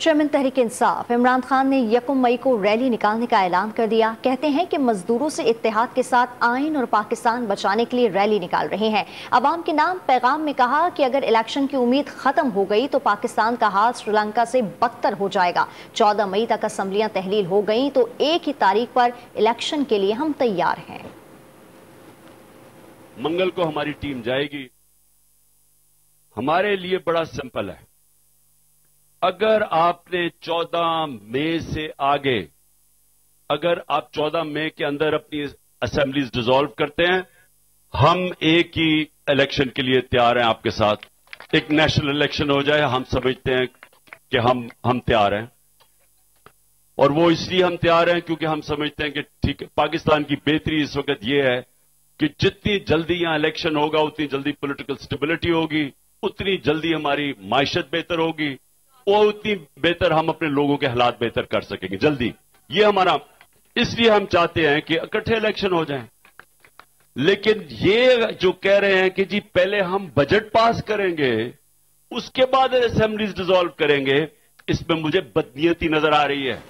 Chairman Tehreek Insaf Imran Khan ने 1 मई को rally निकालने का ऐलान कर दिया। कहते हैं कि मजदूरों से इत्तेहाद के साथ आइन और पाकिस्तान बचाने के लिए रैली निकाल रहे हैं। अवाम के नाम पैगाम में कहा कि अगर इलेक्शन की उम्मीद खत्म हो गई तो पाकिस्तान का हाल श्रीलंका से बदतर हो जाएगा। 14 मई तक असम्बलियां तहलील हो गई तो एक ही तारीख पर इलेक्शन के लिए हम तैयार हैं। मंगल को हमारी टीम जाएगी। हमारे लिए बड़ा सिंपल है, अगर आपने 14 मई से आगे, अगर आप 14 मई के अंदर अपनी असेंबलीज डिसॉल्व करते हैं, हम एक ही इलेक्शन के लिए तैयार हैं आपके साथ। एक नेशनल इलेक्शन हो जाए, हम समझते हैं कि हम तैयार हैं। और वो इसलिए हम तैयार हैं क्योंकि हम समझते हैं कि ठीक है, पाकिस्तान की बेहतरी इस वक्त ये है कि जितनी जल्दी यहां इलेक्शन होगा उतनी जल्दी पॉलिटिकल स्टेबिलिटी होगी, उतनी जल्दी हमारी माइशत बेहतर होगी और उतनी बेहतर हम अपने लोगों के हालात बेहतर कर सकेंगे जल्दी। ये हमारा, इसलिए हम चाहते हैं कि इकट्ठे इलेक्शन हो जाएं। लेकिन ये जो कह रहे हैं कि जी पहले हम बजट पास करेंगे उसके बाद असेंबलीज डिसॉल्व करेंगे, इसमें मुझे बदनीयती नजर आ रही है।